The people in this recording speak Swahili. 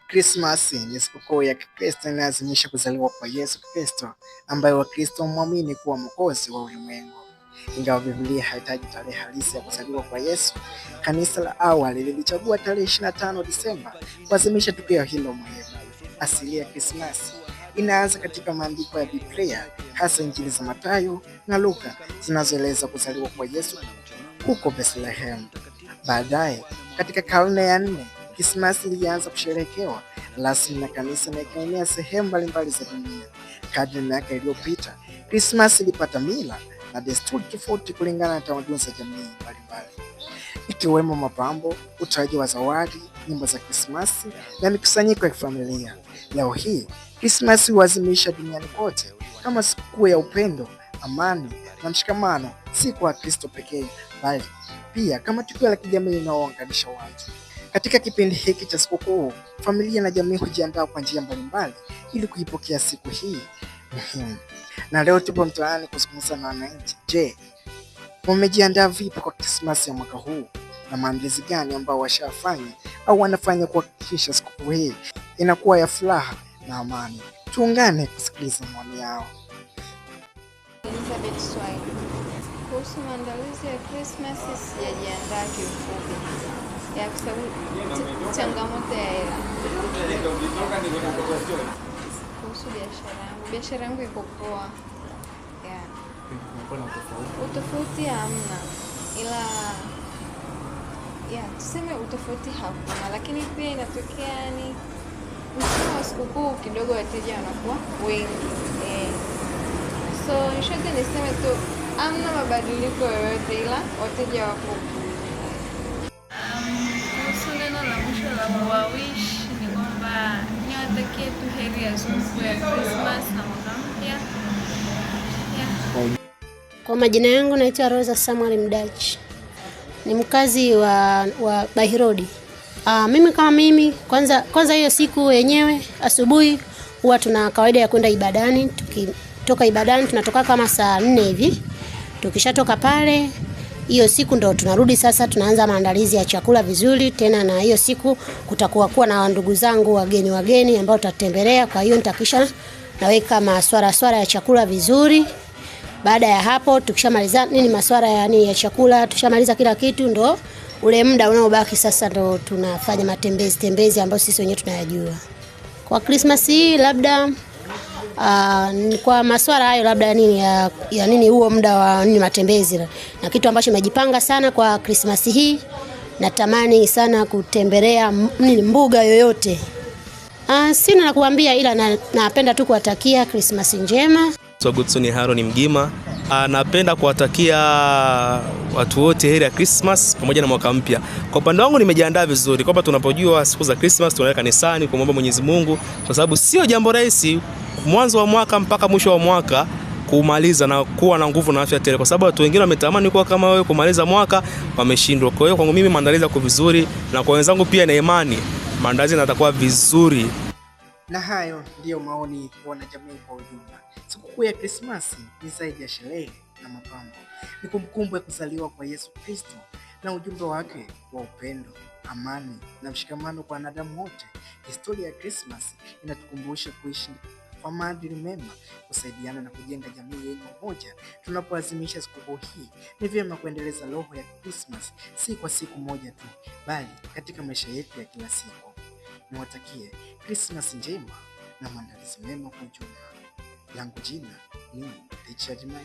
Krismasi ni sikukuu ya Kikristo inayoadhimisha kuzaliwa kwa Yesu Kristo, ambaye Wakristo muamini kuwa mwokozi wa ulimwengu. Ingawa Biblia haitaji tarehe halisi ya kuzaliwa kwa Yesu, kanisa la awali lilichagua tarehe 25 Disemba kuadhimisha tukio hilo muhimu. Asili ya Krismasi inaanza katika maandiko ya Biblia, hasa Injili za Mathayo na Luka zinazoeleza kuzaliwa kwa Yesu huko Bethlehem. Baadaye, katika karne ya 4, Krismasi ilianza kusherehekewa rasmi na kanisa na ikaenea sehemu mbalimbali za dunia. Kadri miaka iliyopita, Krismasi ilipata mila na desturi tofauti kulingana na tamaduni za jamii mbalimbali, ikiwemo mapambo, utoaji wa zawadi, nyimbo za Krismasi na mikusanyiko ya kifamilia. Leo hii, Krismasi huadhimishwa duniani kote kama sikukuu ya upendo, amani na mshikamano, si kwa Wakristo pekee, bali pia kama tukio la kijamii linalounganisha watu. Katika kipindi hiki cha sikukuu, familia na jamii hujiandaa kwa njia mbalimbali ili kuipokea siku hii muhimu. Na leo tupo mtaani kuzungumza na wananchi. Je, wamejiandaa vipi kwa Krismasi ya mwaka huu, na maandalizi gani ambao washafanya au wanafanya kuhakikisha sikukuu hii inakuwa ya furaha na amani? Tuungane kusikiliza maoni yao. Kuhusu maandalizi ya Krismasi sijajiandaa kiufupi, kwa sababu changamoto ya hela. Kuhusu biashara yangu iko poa. Utofauti hamna, ila tuseme utofauti hakuna, lakini pia inatokea ni msimu wa sikukuu kidogo wateja wanakuwa wengi. So nishote niseme tu hamna mabadiliko yoyote, ila wateja wapo. Kuhusu neno la mwisho la kuwawish ni kwamba niwatakie tu heri ya sikukuu ya Christmas na mwaka mpya. Kwa majina yangu naitwa Rosa Samuel Mdachi. Ni mkazi wa Bahirodi. Mimi kama mimi kwanza hiyo siku yenyewe asubuhi huwa tuna kawaida ya kwenda ibadani. Tukitoka ibadani tunatoka kama saa 4 hivi. Tukishatoka pale hiyo siku ndo tunarudi sasa, tunaanza maandalizi ya chakula vizuri. Tena na hiyo siku kutakuwa na ndugu zangu wageni ambao tutatembelea, kwa hiyo nitakisha naweka maswara ya chakula vizuri. Baada ya hapo tukishamaliza maswara ya chakula, tukishamaliza kila kitu, ndo ule muda unaobaki sasa ndo tunafanya matembezi ambayo sisi wenyewe tunayajua. Kwa Christmas hii labda kwa maswara hayo labda ya nini huo muda wa matembezi, na kitu ambacho nimejipanga sana kwa Christmas hii, natamani sana kutembelea mbuga yoyote. Sina la kuambia, ila napenda tu kuwatakia Christmas njema. So Goodson Haron Mgima, napenda kuwatakia watu wote heri ya Christmas pamoja na mwaka mpya. Kwa upande wangu nimejiandaa vizuri, kwamba tunapojua siku za Christmas tunaenda kanisani kumwomba Mwenyezi Mungu, kwa sababu sio jambo rahisi mwanzo wa mwaka mpaka mwisho wa mwaka kumaliza na kuwa na nguvu na afya tele, kwa sababu watu wengine wametamani kuwa kama wewe kumaliza mwaka wameshindwa. Kwa hiyo kwangu mimi maandalizi yako vizuri, na kwa wenzangu pia na imani maandalizi yatakuwa vizuri. Na hayo ndiyo maoni ya wanajamii kwa ujumla. Sikukuu ya Krismasi ni zaidi ya sherehe na mapambo. Ni kumbukumbu ya kuzaliwa kwa Yesu Kristo na ujumbe wake wa upendo, amani na mshikamano kwa wanadamu wote. Historia ya Krismasi inatukumbusha kuishi kwa maadili mema, kusaidiana na kujenga jamii yenye umoja. Tunapoadhimisha sikukuu hii, ni vyema kuendeleza roho ya Krismasi, si kwa siku moja tu, bali katika maisha yetu ya kila siku. Niwatakie Krismasi njema na maandalizi mema kwa ujumla. Langu jina ni Richard Mike.